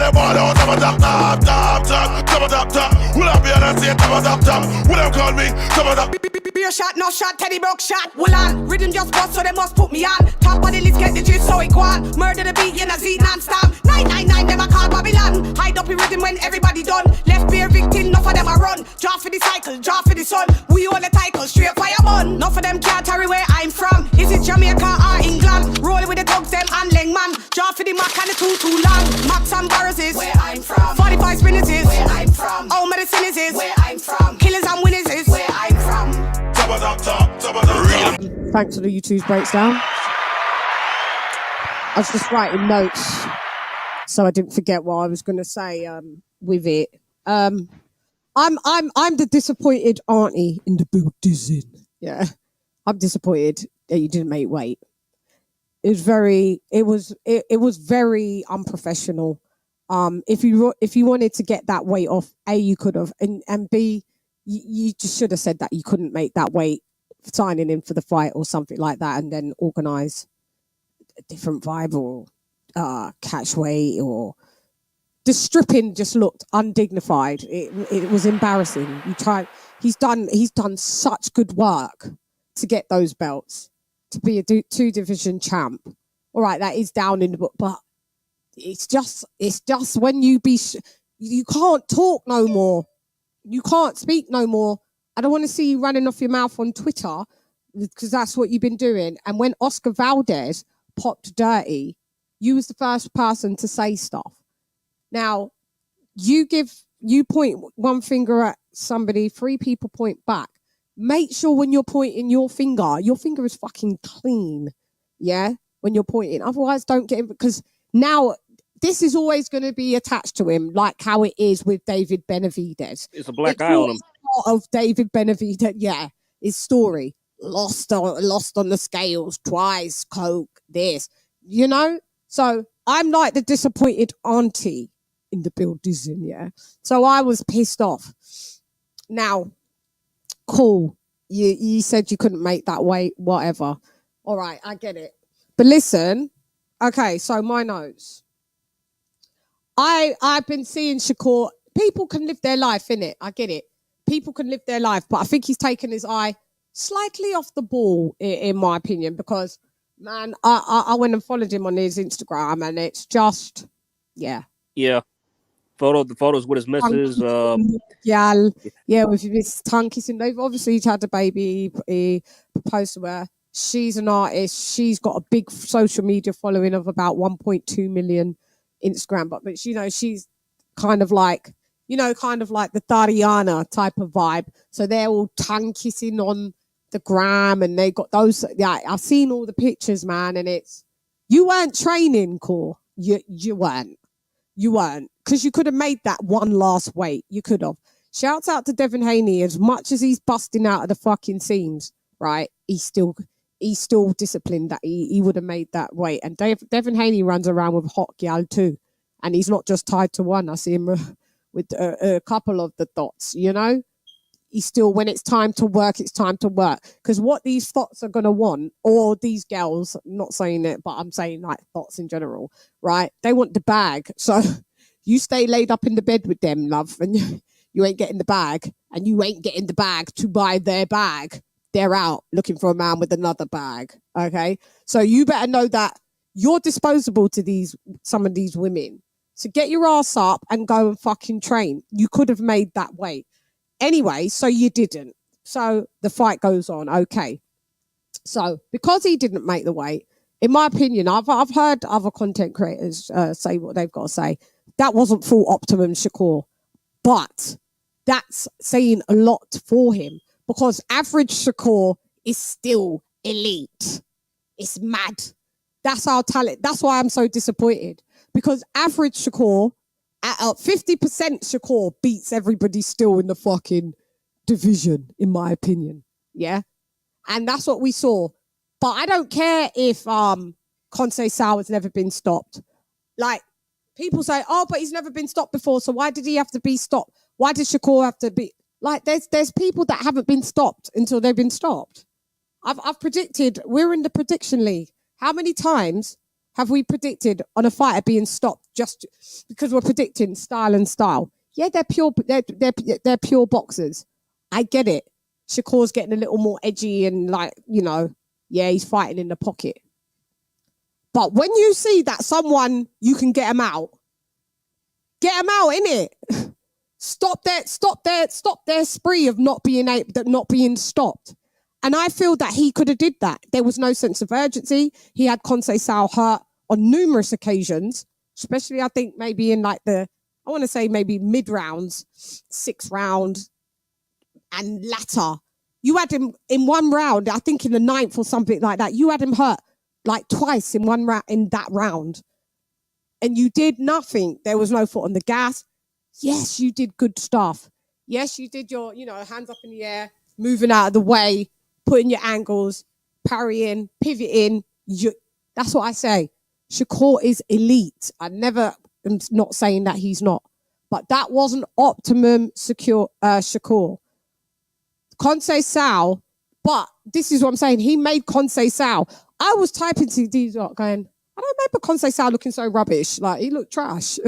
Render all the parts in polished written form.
them all out, top, top, top, top, top, top, top. Will I be on and say top, top, top? Will them call me top, top? Beer shot, no shot, Teddy broke shot. Will on, rhythm just bust, so they must put me on. Top of the list, get the gist, so it go on. Murder the beat in a Z non-stop. 999, them a call Babylon. Hide up in rhythm when everybody done. Left beer victim, enough of them a run. Draw for the cycle, draw for the sun. We own the title, straight fire bun. Enough of them can't carry where I'm from. Is it Jamaica or England? Rolling with the thugs, them and man. Draw for the Mac and the too long. Max and Barras is where I'm from. 45 spinners is where I'm from. All medicine is where I'm from. Killers and winners is where I'm from. Thanks for the YouTube's breakdown. I was just writing notes, so I didn't forget what I was going to say with it. I'm the disappointed auntie in the building. Yeah, I'm disappointed that you didn't make weight. It was very unprofessional. If you wanted to get that weight off, A, you could have, and B, you just should have said that you couldn't make that weight signing in for the fight or something like that, and then organise a different vibe or catch weight. Or the stripping just looked undignified. It was embarrassing. He's done such good work to get those belts, to be a 2-division champ. All right, that is down in the book, but it's just when you can't talk no more. You can't speak no more. I don't want to see you running off your mouth on Twitter, because that's what you've been doing. And when Oscar Valdez popped dirty, you was the first person to say stuff. Now, you point one finger at somebody, 3 people point back. Make sure when you're pointing your finger is fucking clean. Yeah, when you're pointing. Otherwise, don't get him, because now this is always going to be attached to him, like how it is with David Benavidez. It's a black eye on him. Of David Benavidez, yeah, his story lost on the scales twice, coke, this, you know. So I'm like the disappointed auntie in the building, yeah. So I was pissed off. Now, cool. You said you couldn't make that weight, whatever. All right, I get it. But listen, okay. So my notes. I've been seeing Shakur. People can live their life, innit? I get it. People can live their life, but I think he's taken his eye slightly off the ball, in my opinion, because, man, I went and followed him on his Instagram, and it's just, yeah. Yeah. The photos with his missus. Yeah, with his tongue kissing. They've obviously had a baby. He proposed to her. She's an artist. She's got a big social media following of about 1.2 million Instagram, but you know, she's kind of like the Tariana type of vibe. So they're all tongue kissing on the gram, and they got those. Yeah, I've seen all the pictures, man, and it's, you weren't training, Core. You weren't, because you could have made that one last weight. You could have. Shouts out to Devin Haney. As much as he's busting out of the fucking seams, right? He's still disciplined. That he would have made that weight. And Devin Haney runs around with hot gal too, and he's not just tied to one. I see him with a couple of the dots. You know, he's still, when it's time to work, it's time to work. Because what these thoughts are gonna want, or these girls, I'm not saying it, but I'm saying like thoughts in general, right? They want the bag. So you stay laid up in the bed with them, love, and you ain't getting the bag, and you ain't getting the bag to buy their bag. They're out looking for a man with another bag. Okay, so you better know that you're disposable to some of these women. So get your ass up and go and fucking train. You could have made that weight anyway, so you didn't. So the fight goes on. Okay, so because he didn't make the weight, in my opinion, I've heard other content creators say what they've got to say. That wasn't full optimum Shakur, but that's saying a lot for him, because average Shakur is still elite. It's mad. That's our talent. That's why I'm so disappointed, because average Shakur, at 50% Shakur beats everybody still in the fucking division, in my opinion. Yeah, and that's what we saw. But I don't care if Conceição has never been stopped. Like, people say, oh, but he's never been stopped before, so why did he have to be stopped? Why did Shakur have to be? Like, there's people that haven't been stopped until they've been stopped. I've predicted, we're in the prediction league. How many times have we predicted on a fighter being stopped just because we're predicting style and style. Yeah, they're pure. They're pure boxers. I get it. Shakur's getting a little more edgy and like, you know, yeah, he's fighting in the pocket. But when you see that someone, you can get him out, innit? Stop their spree of not being stopped. And I feel that he could have did that. There was no sense of urgency. He had Conceição hurt on numerous occasions, especially I think maybe in like I want to say maybe mid rounds, 6th round and latter. You had him in one round, I think in the 9th or something like that. You had him hurt like twice in that round. And you did nothing. There was no foot on the gas. Yes, you did good stuff. Yes, you did your, hands up in the air, moving out of the way, putting your angles, parrying, pivoting. That's what I say. Shakur is elite. I never am not saying that he's not. But that wasn't optimum Shakur. Conceição, but this is what I'm saying. He made Conceição. I was typing to these going, I don't remember Conceição looking so rubbish. Like, he looked trash.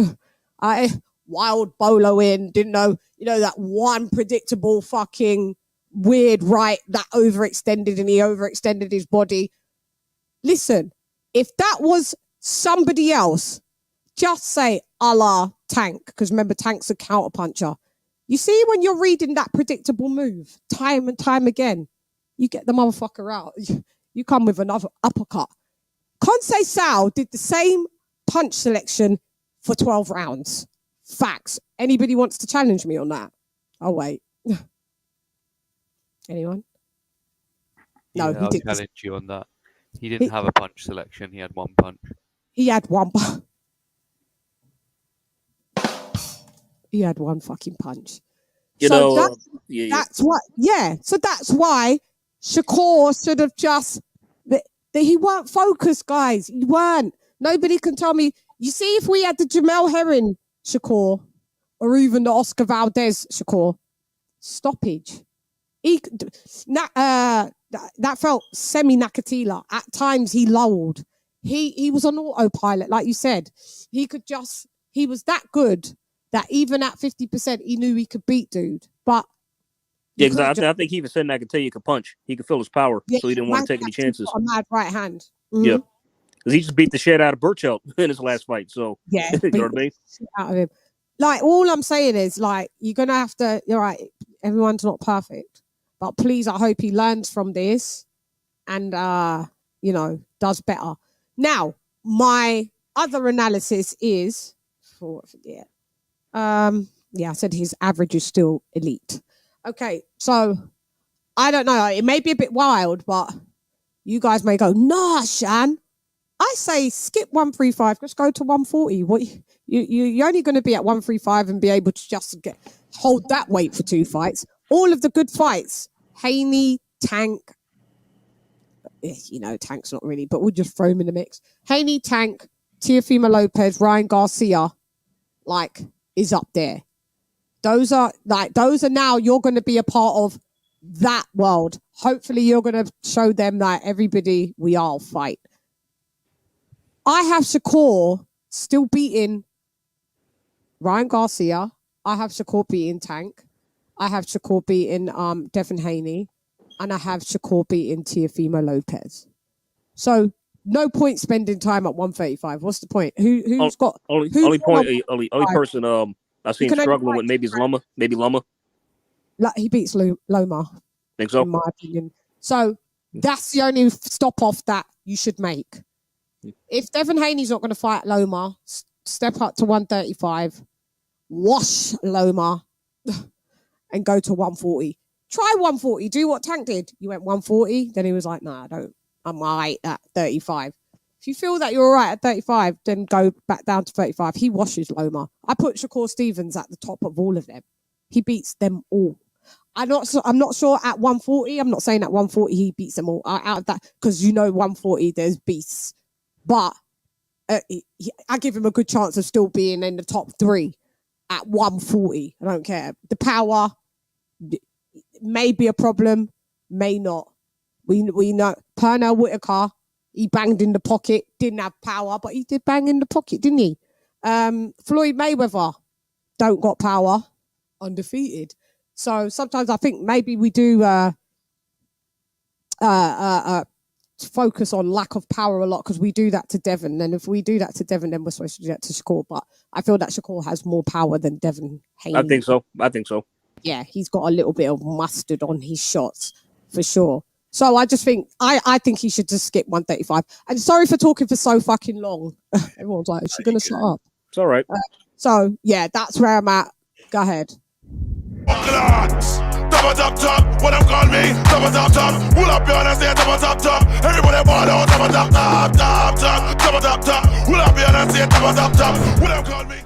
Wild bolo in, didn't know, that one predictable fucking weird right that overextended and he overextended his body. Listen, if that was somebody else, just say a la Tank, because remember, Tank's a counterpuncher. You see, when you're reading that predictable move time and time again, you get the motherfucker out. You come with another uppercut. Conceição did the same punch selection for 12 rounds. Facts. Anybody wants to challenge me on that? I'll wait. Anyone? No, yeah, he didn't. I'll challenge you on that. He didn't have a punch selection. He had one punch. He had one. He had one fucking punch. That's what. Yeah. So that's why Shakur should have just. He weren't focused, guys. He weren't. Nobody can tell me. You see, if we had the Jamel Herring Shakur, or even the Oscar Valdez Shakur, stoppage. That felt semi-Nakatila. At times he lulled. He was on autopilot, like you said. He was that good that even at 50%, he knew he could beat dude. But yeah, because I think he even said Nakatila could punch. He could feel his power, so he didn't want to take any chances. Got a mad right hand. Mm-hmm. Yeah, because he just beat the shit out of Burchelt in his last fight. So yeah, you know what I mean? Out of him. Like, all I'm saying is, like, you're gonna have to. You're right. Everyone's not perfect, but please, I hope he learns from this and does better. Now, my other analysis is I said his average is still elite. Okay, so I don't know. It may be a bit wild, but you guys may go, nah, Shan. I say skip 135. Just go to 140. What you're only going to be at 135 and be able to just hold that weight for 2 fights. All of the good fights, Haney, Tank. Tank's not really, but we'll just throw him in the mix. Haney, Tank, Teofimo Lopez, Ryan Garcia, is up there. Those are now you're going to be a part of that world. Hopefully you're going to show them that everybody, we all fight. I have Shakur still beating Ryan Garcia. I have Shakur beating Tank. I have Shakur beating Devin Haney. And I have Shakur beating Teofimo Lopez. So no point spending time at 135. What's the point? Who's got only person I seen struggling with maybe is Loma. Maybe Loma. He beats Loma. Think so? In my opinion. So that's the only stop off that you should make. If Devin Haney's not going to fight Loma, step up to 135, wash Loma, and go to 140. Try 140. Do what Tank did. You went 140. Then he was like, "Nah, I don't. I'm all right at 35." If you feel that you're all right at 35, then go back down to 35. He washes Loma. I put Shakur Stevens at the top of all of them. He beats them all. I'm not sure at 140. I'm not saying at 140 he beats them all out of that, because 140 there's beasts. But I give him a good chance of still being in the top 3 at 140. I don't care. The power may be a problem, may not. We know Pernell Whitaker, he banged in the pocket, didn't have power, but he did bang in the pocket, didn't he? Floyd Mayweather don't got power, undefeated. So sometimes I think maybe we do focus on lack of power a lot because we do that to Devon. And if we do that to Devon, then we're supposed to do that to Shakur. But I feel that Shakur has more power than Devon Haney. I think so. Yeah, he's got a little bit of mustard on his shots for sure. So I just think I think he should just skip 135. And sorry for talking for so fucking long. Everyone's like, is she gonna shut up? It's all right. So yeah, that's where I'm at. Go ahead. Top, what them call me, top. Pull up your hands, say top. Everybody ball out, top. Pull up your hands, say top. What them call me.